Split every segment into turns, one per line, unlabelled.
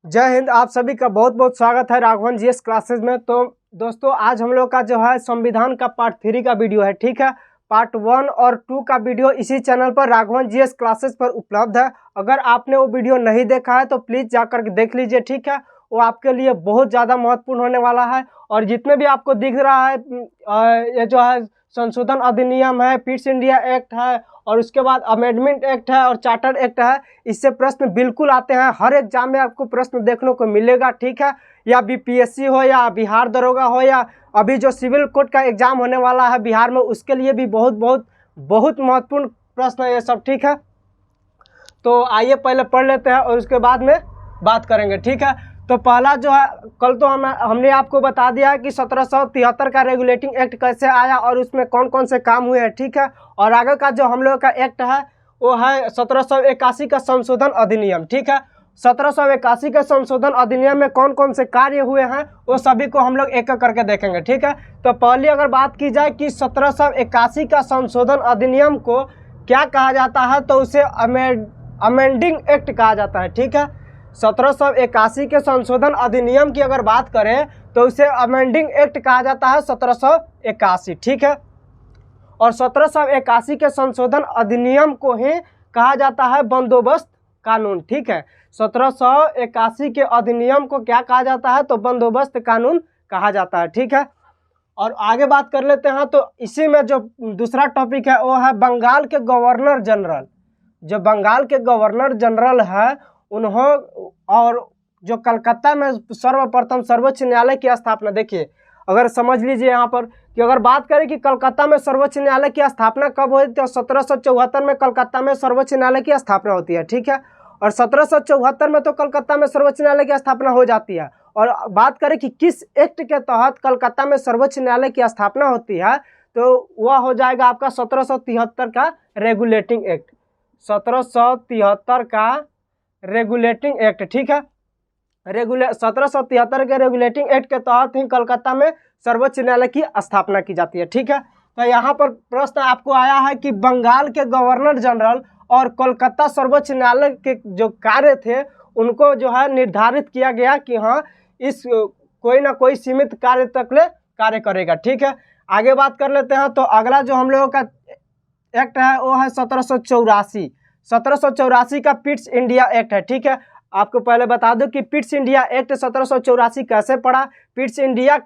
जय हिंद। आप सभी का बहुत बहुत स्वागत है राघवन जीएस क्लासेस में। तो दोस्तों आज हम लोग का जो है संविधान का पार्ट 3 का वीडियो है, ठीक है। पार्ट 1 और 2 का वीडियो इसी चैनल पर राघवन जीएस क्लासेस पर उपलब्ध है। अगर आपने वो वीडियो नहीं देखा है तो प्लीज़ जाकर के देख लीजिए, ठीक है। वो आपके लिए बहुत ज़्यादा महत्वपूर्ण होने वाला है। और जितने भी आपको दिख रहा है ये जो है संशोधन अधिनियम है, फिट्स इंडिया एक्ट है, और उसके बाद अमेंडमेंट एक्ट है और चार्टर एक्ट है, इससे प्रश्न बिल्कुल आते हैं। हर एग्जाम में आपको प्रश्न देखने को मिलेगा, ठीक है। या बीपीएससी हो या बिहार दरोगा हो या अभी जो सिविल कोर्ट का एग्जाम होने वाला है बिहार में, उसके लिए भी बहुत बहुत बहुत महत्वपूर्ण प्रश्न है ये सब, ठीक है। तो आइए पहले पढ़ लेते हैं और उसके बाद में बात करेंगे, ठीक है। तो पहला जो है, कल तो हमने आपको बता दिया है कि 1773 का रेगुलेटिंग एक्ट कैसे आया और उसमें कौन कौन से काम हुए हैं, ठीक है। और आगे का जो हम लोग का एक्ट है वो है 1781 का संशोधन अधिनियम, ठीक है। 1781 के संशोधन अधिनियम में कौन कौन से कार्य हुए हैं वो सभी को हम लोग एक एक करके देखेंगे, ठीक है। तो पहले अगर बात की जाए कि 1781 का संशोधन अधिनियम को क्या कहा जाता है, तो उसे अमेंडिंग एक्ट कहा जाता है, ठीक है। 1781 के संशोधन अधिनियम की अगर बात करें तो उसे अमेंडिंग एक्ट कहा जाता है 1781, ठीक है। और 1781 के संशोधन अधिनियम को ही कहा जाता है बंदोबस्त कानून, ठीक है। 1781 के अधिनियम को क्या कहा जाता है, तो बंदोबस्त कानून कहा जाता है, ठीक है। और आगे बात कर लेते हैं। तो इसी में जो दूसरा टॉपिक है वो है बंगाल के गवर्नर जनरल। जो बंगाल के गवर्नर जनरल है और जो कलकत्ता में सर्वप्रथम सर्वोच्च न्यायालय की स्थापना, देखिए अगर समझ लीजिए यहाँ पर कि अगर बात करें कि कलकत्ता में सर्वोच्च न्यायालय की स्थापना कब हुई, तो 1774 में कलकत्ता में सर्वोच्च न्यायालय की स्थापना होती है, ठीक है। और 1774 में तो कलकत्ता में सर्वोच्च न्यायालय की स्थापना हो जाती है। और बात करें कि किस एक्ट के तहत कलकत्ता में सर्वोच्च न्यायालय की स्थापना होती है, तो वह हो जाएगा आपका 1773 का रेगुलेटिंग एक्ट। 1773 का रेगुलेटिंग एक्ट, ठीक है। 1773 के रेगुलेटिंग एक्ट के तहत ही कलकत्ता में सर्वोच्च न्यायालय की स्थापना की जाती है, ठीक है। तो यहाँ पर प्रश्न आपको आया है कि बंगाल के गवर्नर जनरल और कोलकाता सर्वोच्च न्यायालय के जो कार्य थे उनको जो है निर्धारित किया गया कि हाँ इस कोई ना कोई सीमित कार्य तक ले कार्य करेगा, ठीक है। आगे बात कर लेते हैं। तो अगला जो हम लोगों का एक्ट है वो है 1784। 1784 का फिट्स इंडिया एक्ट है, ठीक है। आपको पहले बता दूं कि फिट्स इंडिया एक्ट 1784 कैसे पड़ा। फिट्स इंडिया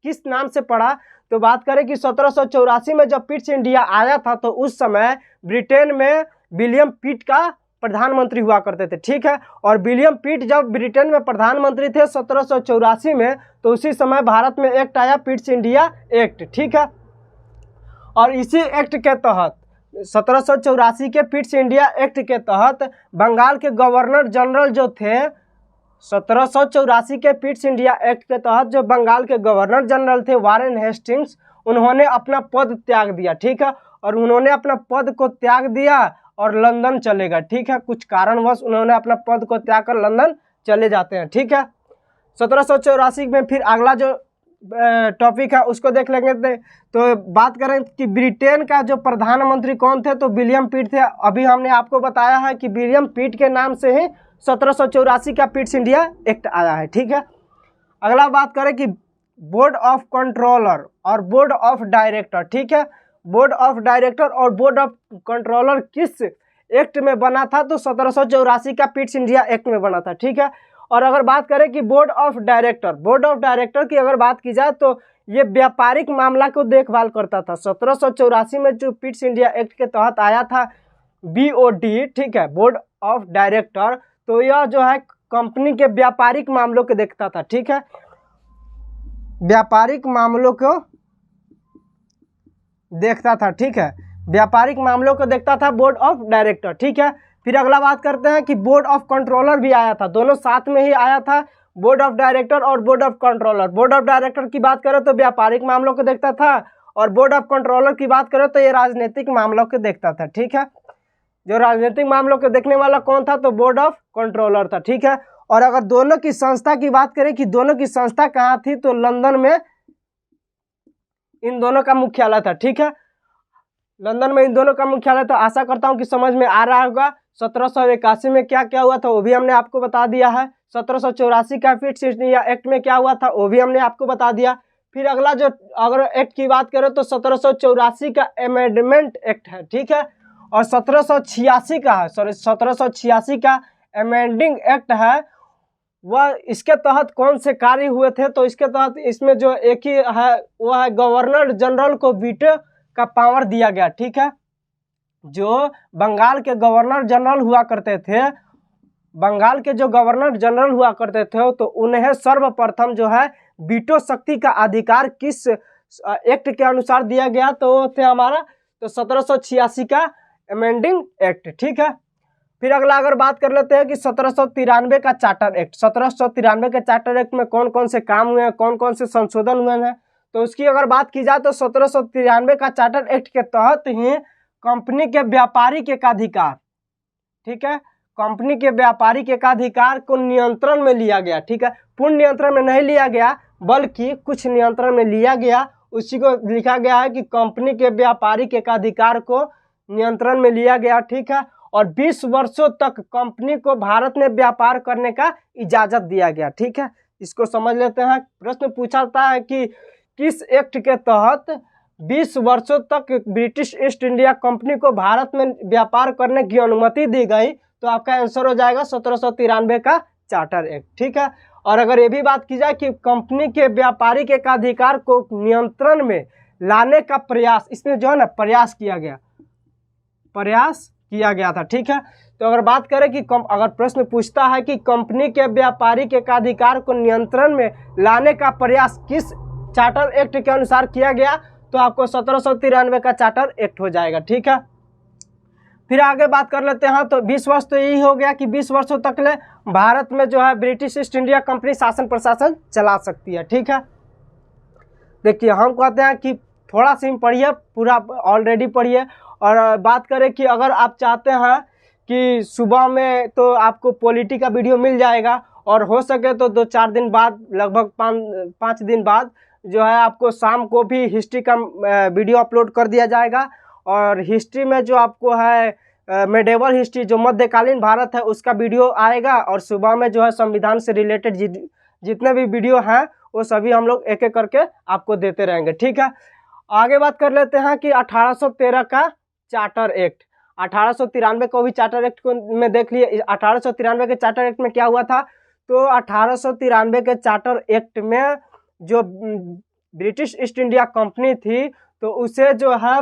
किस नाम से पड़ा, तो बात करें कि 1784 में जब फिट्स इंडिया आया था तो उस समय ब्रिटेन में विलियम पिट का प्रधानमंत्री हुआ करते थे, ठीक है। और विलियम पिट जब ब्रिटेन में प्रधानमंत्री थे 1784 में, तो उसी समय भारत में एक्ट आया फिट्स इंडिया एक्ट, ठीक है। और इसी एक्ट के तहत 1784 के फिट्स इंडिया एक्ट के तहत बंगाल के गवर्नर जनरल जो थे, 1784 के फिट्स इंडिया एक्ट के तहत जो बंगाल के गवर्नर जनरल थे वारेन हेस्टिंग्स, उन्होंने अपना पद त्याग दिया, ठीक है। और उन्होंने अपना पद को त्याग दिया और लंदन चले गए, ठीक है। कुछ कारणवश उन्होंने अपना पद को त्याग कर लंदन चले जाते हैं, ठीक है। 1784 में फिर अगला जो टॉपिक है उसको देख लेंगे। तो बात करें कि ब्रिटेन का जो प्रधानमंत्री कौन थे, तो विलियम पिट थे। अभी हमने आपको बताया है कि विलियम पिट के नाम से ही 1784 का फिट्स इंडिया एक्ट आया है, ठीक है। अगला बात करें कि बोर्ड ऑफ कंट्रोलर और बोर्ड ऑफ डायरेक्टर, ठीक है। बोर्ड ऑफ डायरेक्टर और बोर्ड ऑफ कंट्रोलर किस एक्ट में बना था, तो 1784 का फिट्स इंडिया एक्ट में बना था, ठीक है। और अगर बात करें कि बोर्ड ऑफ डायरेक्टर की अगर बात की जाए तो ये व्यापारिक मामला को देखभाल करता था। 1784 में जो फिट्स इंडिया एक्ट के तहत आया था BOD, ठीक है, बोर्ड ऑफ डायरेक्टर, तो यह जो है कंपनी के व्यापारिक मामलों को देखता था, ठीक है। व्यापारिक मामलों को देखता था, ठीक है। व्यापारिक मामलों को देखता था बोर्ड ऑफ डायरेक्टर, ठीक है। फिर अगला बात करते हैं कि बोर्ड ऑफ कंट्रोलर भी आया था, दोनों साथ में ही आया था, बोर्ड ऑफ डायरेक्टर और board of controller. Board of director की बात करें तो व्यापारिक मामलों को देखता था, और बोर्ड ऑफ कंट्रोलर की बात करें तो ये राजनीतिक मामलों को देखता था, ठीक है। जो राजनीतिक मामलों को देखने वाला कौन था, तो बोर्ड ऑफ कंट्रोलर था, ठीक है। और अगर दोनों की संस्था की बात करें कि दोनों की संस्था कहाँ थी, तो लंदन में इन दोनों का मुख्यालय था, ठीक है। लंदन में इन दोनों का मुख्यालय था। आशा करता हूं कि समझ में आ रहा होगा 1781 में क्या क्या हुआ था वो भी हमने आपको बता दिया है। 1784 का फिट इंडिया एक्ट में क्या हुआ था वो भी हमने आपको बता दिया। फिर अगला जो अगर एक्ट की बात करें तो 1784 का अमेंडमेंट एक्ट है, ठीक है, और 1786 का है, सॉरी 1786 का अमेंडिंग एक्ट है। वह इसके तहत कौन से कार्य हुए थे, तो इसके तहत इसमें जो एक ही है वो है गवर्नर जनरल को वीटो का पावर दिया गया, ठीक है। जो बंगाल के गवर्नर जनरल हुआ करते थे, बंगाल के जो गवर्नर जनरल हुआ करते थे, तो उन्हें सर्वप्रथम जो है वीटो शक्ति का अधिकार किस एक्ट के अनुसार दिया गया, तो थे हमारा तो 1786 का अमेंडिंग एक्ट, ठीक है। फिर अगला अगर बात कर लेते हैं कि 1793 का चार्टर एक्ट, 1793 के चार्टर एक्ट में कौन कौन से काम हुए हैं, कौन कौन से संशोधन हुए हैं, तो उसकी अगर बात की जाए तो 1793 का चार्टर एक्ट के तहत ही कंपनी के व्यापारिक एकाधिकार, ठीक है, कंपनी के व्यापारिक एकाधिकार को नियंत्रण में लिया गया, ठीक है। पूर्ण नियंत्रण में नहीं लिया गया बल्कि कुछ नियंत्रण में लिया गया, उसी को लिखा गया है कि कंपनी के व्यापारिक एकाधिकार को नियंत्रण में लिया गया, ठीक है। और 20 वर्षों तक कंपनी को भारत में व्यापार करने का इजाजत दिया गया, ठीक है। इसको समझ लेते हैं। प्रश्न पूछाता है कि किस एक्ट के तहत 20 वर्षों तक ब्रिटिश ईस्ट इंडिया कंपनी को भारत में व्यापार करने की अनुमति दी गई, तो आपका आंसर हो जाएगा 1793 का चार्टर एक्ट, ठीक है। और अगर ये भी बात की जाए कि कंपनी के व्यापारिक एकाधिकार को नियंत्रण में लाने का प्रयास, इसमें जो है ना प्रयास किया गया था, ठीक है। तो अगर बात करें कि अगर प्रश्न पूछता है कि कंपनी के व्यापारिक एकाधिकार को नियंत्रण में लाने का प्रयास किस चार्टर एक्ट के अनुसार किया गया, तो आपको 1793 का चार्टर एक्ट हो जाएगा, ठीक है। फिर आगे बात कर लेते हैं। तो 20 वर्ष तो यही हो गया कि 20 वर्षों तक ले भारत में जो है ब्रिटिश ईस्ट इंडिया कंपनी शासन प्रशासन चला सकती है, ठीक है। देखिए हम कहते हैं कि थोड़ा सा ही पढ़िए, पूरा ऑलरेडी पढ़िए। और बात करें कि अगर आप चाहते हैं कि सुबह में तो आपको पॉलिटी का वीडियो मिल जाएगा, और हो सके तो 2-4 दिन बाद, लगभग 5 दिन बाद जो है आपको शाम को भी हिस्ट्री का वीडियो अपलोड कर दिया जाएगा। और हिस्ट्री में जो आपको है मेडिवल हिस्ट्री, जो मध्यकालीन भारत है, उसका वीडियो आएगा। और सुबह में जो है संविधान से रिलेटेड जितने भी वीडियो हैं वो सभी हम लोग एक एक करके आपको देते रहेंगे, ठीक है। आगे बात कर लेते हैं कि 1813 का चार्टर एक्ट, 1893 को भी चार्टर एक्ट को में देख लिए। 1893 के चार्टर एक्ट में क्या हुआ था, तो 1893 के चार्टर एक्ट में जो ब्रिटिश ईस्ट इंडिया कंपनी थी, तो उसे जो है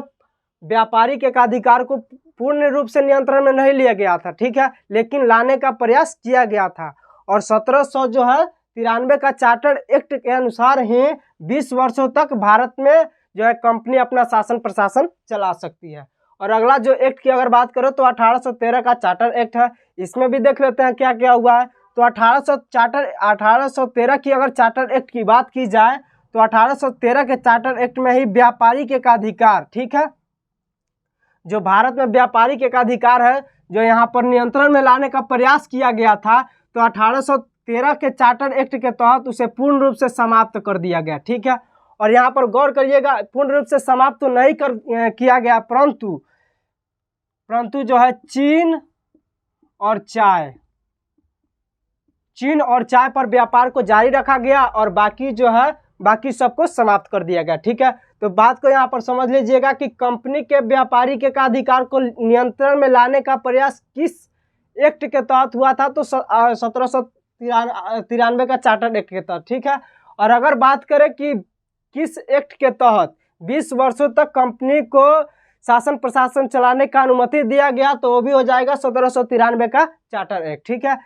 व्यापारिक एकाधिकार को पूर्ण रूप से नियंत्रण में नहीं लिया गया था, ठीक है, लेकिन लाने का प्रयास किया गया था। और 1793 का चार्टर एक्ट के अनुसार ही 20 वर्षों तक भारत में जो है कंपनी अपना शासन प्रशासन चला सकती है। और अगला जो एक्ट की अगर बात करो तो 1813 का चार्टर एक्ट है। इसमें भी देख लेते हैं क्या क्या हुआ है। तो 1813 की अगर चार्टर एक्ट की बात की जाए तो 1813 के चार्टर एक्ट में ही व्यापारिक एकाधिकार, ठीक है, जो भारत में व्यापारिक एकाधिकार है, जो यहाँ पर नियंत्रण में लाने का प्रयास किया गया था, तो 1813 के चार्टर एक्ट के तहत उसे पूर्ण रूप से समाप्त कर दिया गया, ठीक है। और यहाँ पर गौर करिएगा, पूर्ण रूप से समाप्त तो नहीं किया गया, परंतु जो है चीन और चाय पर व्यापार को जारी रखा गया, और बाकी सबको समाप्त कर दिया गया, ठीक है। तो बात को यहाँ पर समझ लीजिएगा कि कंपनी के व्यापारिक एकाधिकार को नियंत्रण में लाने का प्रयास किस एक्ट के तहत हुआ था, तो 1793 का चार्टर एक्ट के तहत, ठीक है। और अगर बात करें कि किस एक्ट के तहत 20 वर्षों तक कंपनी को शासन प्रशासन चलाने का अनुमति दिया गया, तो वो भी हो जाएगा 1793 का चार्टर एक्ट, ठीक है।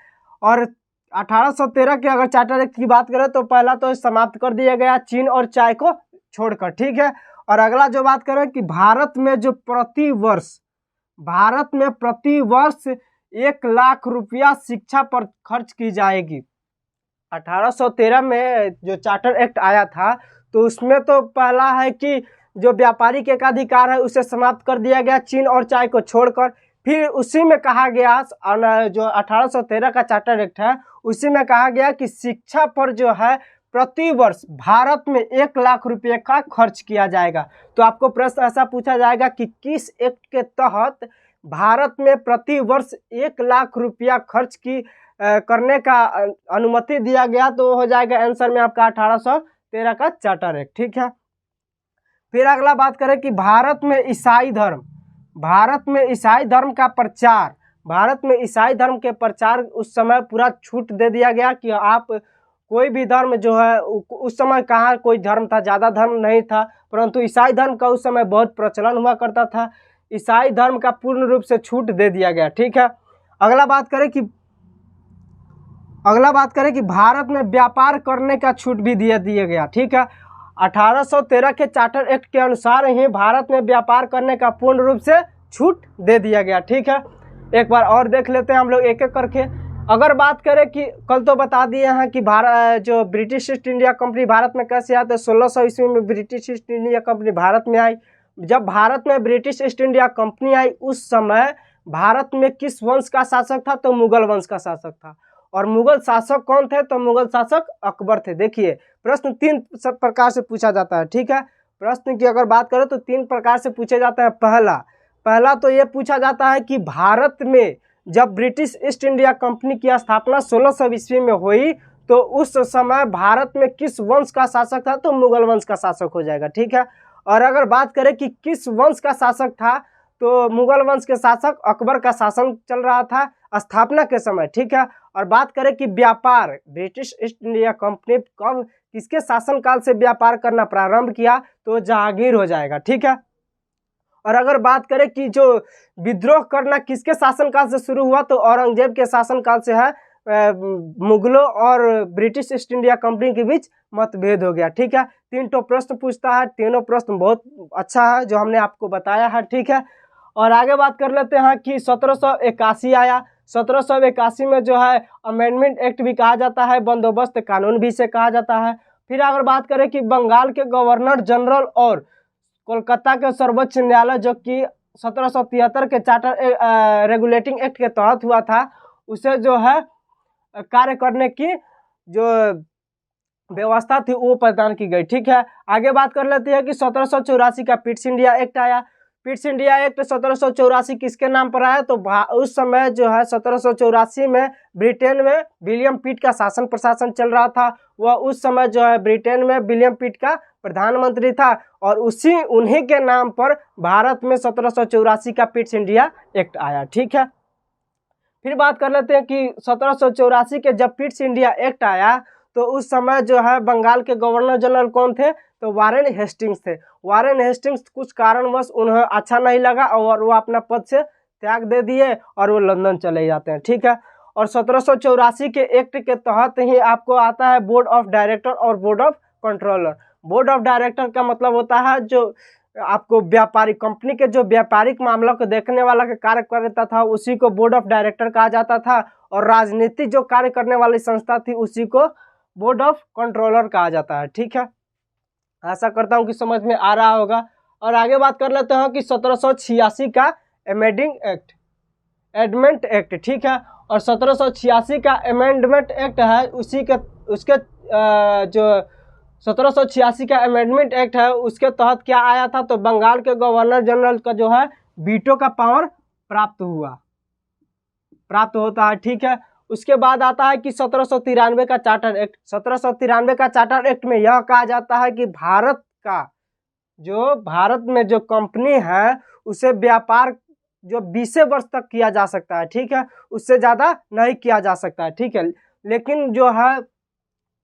और 1813 के अगर चार्टर एक्ट की बात करें तो पहला तो समाप्त कर दिया गया चीन और चाय को छोड़कर, ठीक है। और अगला जो बात करें कि भारत में प्रति वर्ष 1 लाख रुपया शिक्षा पर खर्च की जाएगी। 1813 में जो चार्टर एक्ट आया था, तो उसमें तो पहला है कि जो व्यापारिक एकाधिकार है उसे समाप्त कर दिया गया चीन और चाय को छोड़कर। फिर उसी में कहा गया, जो 1813 का चार्टर एक्ट है उसी में कहा गया कि शिक्षा पर जो है प्रति वर्ष भारत में 1 लाख रुपए का खर्च किया जाएगा। तो आपको प्रश्न ऐसा पूछा जाएगा कि किस एक्ट के तहत भारत में प्रति वर्ष 1 लाख रुपया खर्च की करने का अनुमति दिया गया, तो हो जाएगा आंसर में आपका 1813 का चार्टर एक्ट। ठीक है, फिर अगला बात करें कि भारत में ईसाई धर्म का प्रचार, भारत में ईसाई धर्म के प्रचार उस समय पूरा छूट दे दिया गया कि आप कोई भी धर्म जो है, उस समय कहाँ कोई धर्म था, ज़्यादा धर्म नहीं था, परंतु ईसाई धर्म का उस समय बहुत प्रचलन हुआ करता था। ईसाई धर्म का पूर्ण रूप से छूट दे दिया गया। ठीक है, अगला बात करें कि भारत में व्यापार करने का छूट भी दिया गया। ठीक है, 1813 के चार्टर एक्ट के अनुसार ही भारत में व्यापार करने का पूर्ण रूप से छूट दे दिया गया। ठीक है, एक बार और देख लेते हैं हम लोग एक एक करके। अगर बात करें कि कल तो बता दिए हैं कि भारत जो British east India company Bharat में कैसे आते, 1600 ईस्वी में British east India company Bharat में आई। जब भारत में ब्रिटिश ईस्ट इंडिया कंपनी आई उस समय भारत में किस वंश का शासक था, तो मुगल वंश का शासक था। और मुगल शासक कौन थे, तो मुगल शासक अकबर थे। देखिए प्रश्न 3 प्रकार से पूछा जाता है। ठीक है, प्रश्न की अगर बात करें तो 3 प्रकार से पूछे जाता है। पहला तो ये पूछा जाता है कि भारत में जब ब्रिटिश ईस्ट इंडिया कंपनी की स्थापना 1600 ईस्वी में हुई तो उस समय भारत में किस वंश का शासक था, तो मुगल वंश का शासक हो जाएगा। ठीक है, और अगर बात करें कि किस वंश का शासक था, तो मुगल वंश के शासक अकबर का शासन चल रहा था स्थापना के समय। ठीक है, और बात करें कि व्यापार ब्रिटिश ईस्ट इंडिया कंपनी कब किसके शासनकाल से व्यापार करना प्रारंभ किया, तो जहांगीर हो जाएगा। ठीक है, और अगर बात करें कि जो विद्रोह करना किसके शासनकाल से शुरू हुआ, तो औरंगजेब के शासनकाल से है। मुगलों और ब्रिटिश ईस्ट इंडिया कंपनी के बीच मतभेद हो गया। ठीक है, 3 तो प्रश्न पूछता है, तीनों प्रश्न बहुत अच्छा है जो हमने आपको बताया है। ठीक है, और आगे बात कर लेते हैं कि 1781 आया। 1781 में जो है अमेंडमेंट एक्ट भी कहा जाता है, बंदोबस्त कानून भी से कहा जाता है। फिर अगर बात करें कि बंगाल के गवर्नर जनरल और कोलकाता के सर्वोच्च न्यायालय जो कि 1773 के चार्टर रेगुलेटिंग एक्ट के तहत हुआ था, उसे जो है कार्य करने की जो व्यवस्था थी वो प्रदान की गई। ठीक है, आगे बात कर लेते हैं कि 1784 का पिट्स इंडिया एक्ट आया। पिट्स इंडिया एक्ट 1784 किसके नाम पर आया, तो उस समय जो है 1784 में ब्रिटेन में विलियम पिट का शासन प्रशासन चल रहा था। वह उस समय जो है ब्रिटेन में विलियम पिट का प्रधानमंत्री था और उन्हीं के नाम पर भारत में 1784 का पिट्स इंडिया एक्ट आया। ठीक है, फिर बात कर लेते हैं कि 1784 के जब पिट्स इंडिया एक्ट आया तो उस समय जो है बंगाल के गवर्नर जनरल कौन थे, तो वारेन हेस्टिंग्स थे। वारेन हेस्टिंग्स कुछ कारणवश उन्हें अच्छा नहीं लगा और वो अपना पद से त्याग दे दिए और वो लंदन चले जाते हैं। ठीक है, और 1784 के एक्ट के तहत ही आपको आता है बोर्ड ऑफ डायरेक्टर और board of controller. Board of director का मतलब होता है जो आपको व्यापारिक कंपनी के जो व्यापारिक मामलों को देखने वाला का कार्य करता था उसी को बोर्ड ऑफ डायरेक्टर कहा जाता था, और राजनीतिक जो कार्य करने वाली संस्था थी उसी को बोर्ड ऑफ कंट्रोलर कहा जाता है। ठीक है, आशा करता हूँ कि समझ में आ रहा होगा। और आगे बात कर लेते हैं कि 1786 का एमेंडमेंट एक्ट। ठीक है, और 1786 का अमेंडमेंट एक्ट है उसके जो 1786 का अमेंडमेंट एक्ट है उसके तहत क्या आया था, तो बंगाल के गवर्नर जनरल का जो है वीटो का पावर प्राप्त होता है। ठीक है, उसके बाद आता है कि 1793 का चार्टर एक्ट। 1793 का चार्टर एक्ट में यह कहा जाता है कि भारत में जो कंपनी है उसे व्यापार जो 20 वर्ष तक किया जा सकता है। ठीक है, उससे ज़्यादा नहीं किया जा सकता है। ठीक है, लेकिन जो है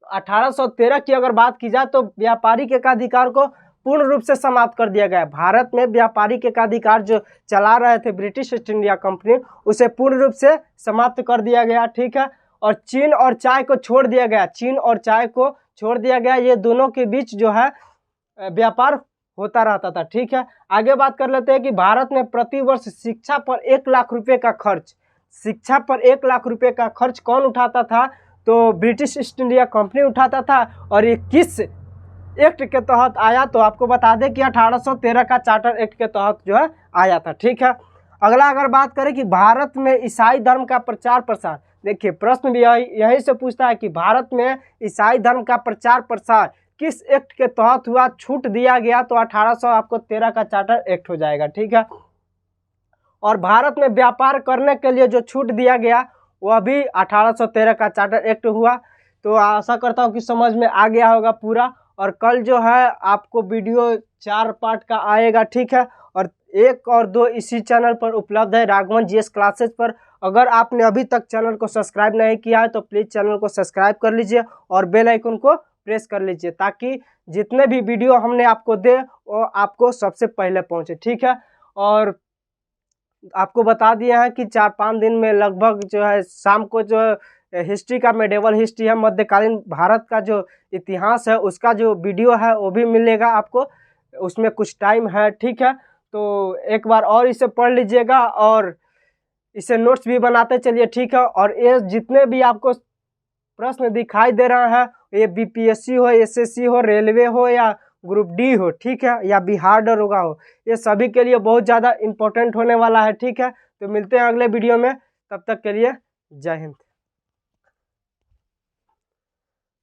1813 की अगर बात की जाए तो व्यापारिक एकाधिकार को पूर्ण रूप से समाप्त कर दिया गया। भारत में व्यापारिक एकाधिकार जो चला रहे थे ब्रिटिश ईस्ट इंडिया कंपनी उसे पूर्ण रूप से समाप्त कर दिया गया। ठीक है, और चीन और चाय को छोड़ दिया गया। ये दोनों के बीच जो है व्यापार होता रहता था। ठीक है, आगे बात कर लेते हैं कि भारत में प्रतिवर्ष शिक्षा पर 1 लाख रुपए का खर्च कौन उठाता था, तो ब्रिटिश ईस्ट इंडिया कंपनी उठाता था। और ये किस एक्ट के तहत आया, तो आपको बता दें कि 1813 का चार्टर एक्ट के तहत जो है आया था। ठीक है, अगला अगर बात करें कि भारत में ईसाई धर्म का प्रचार प्रसार, देखिए प्रश्न भी यहीं से पूछता है कि भारत में ईसाई धर्म का प्रचार प्रसार किस एक्ट के तहत हुआ, छूट दिया गया, तो 1813 का चार्टर एक्ट हो जाएगा। ठीक है, और भारत में व्यापार करने के लिए जो छूट दिया गया वह भी 1813 का चार्टर एक्ट हुआ। तो आशा करता हूँ कि समझ में आ गया होगा पूरा। और कल जो है आपको वीडियो 4 पार्ट का आएगा, ठीक है। और 1 और 2 इसी चैनल पर उपलब्ध है, राघवन जीएस क्लासेस पर। अगर आपने अभी तक चैनल को सब्सक्राइब नहीं किया है तो प्लीज़ चैनल को सब्सक्राइब कर लीजिए और बेल आइकन को प्रेस कर लीजिए, ताकि जितने भी वीडियो हमने आपको दे वो आपको सबसे पहले पहुंचे, ठीक है। और आपको बता दिया है कि 4-5 दिन में लगभग जो है शाम को जो हिस्ट्री का मेडिवल हिस्ट्री है, मध्यकालीन भारत का जो इतिहास है उसका जो वीडियो है वो भी मिलेगा आपको, उसमें कुछ टाइम है, ठीक है। तो एक बार और इसे पढ़ लीजिएगा और इसे नोट्स भी बनाते चलिए, ठीक है। और ये जितने भी आपको प्रश्न दिखाई दे रहा है, ये बीपीएससी हो, एसएससी हो, रेलवे हो या ग्रुप डी हो, ठीक है, या बिहार दरोगा हो, ये सभी के लिए बहुत ज़्यादा इम्पोर्टेंट होने वाला है, ठीक है। तो मिलते हैं अगले वीडियो में, तब तक के लिए जय हिंद।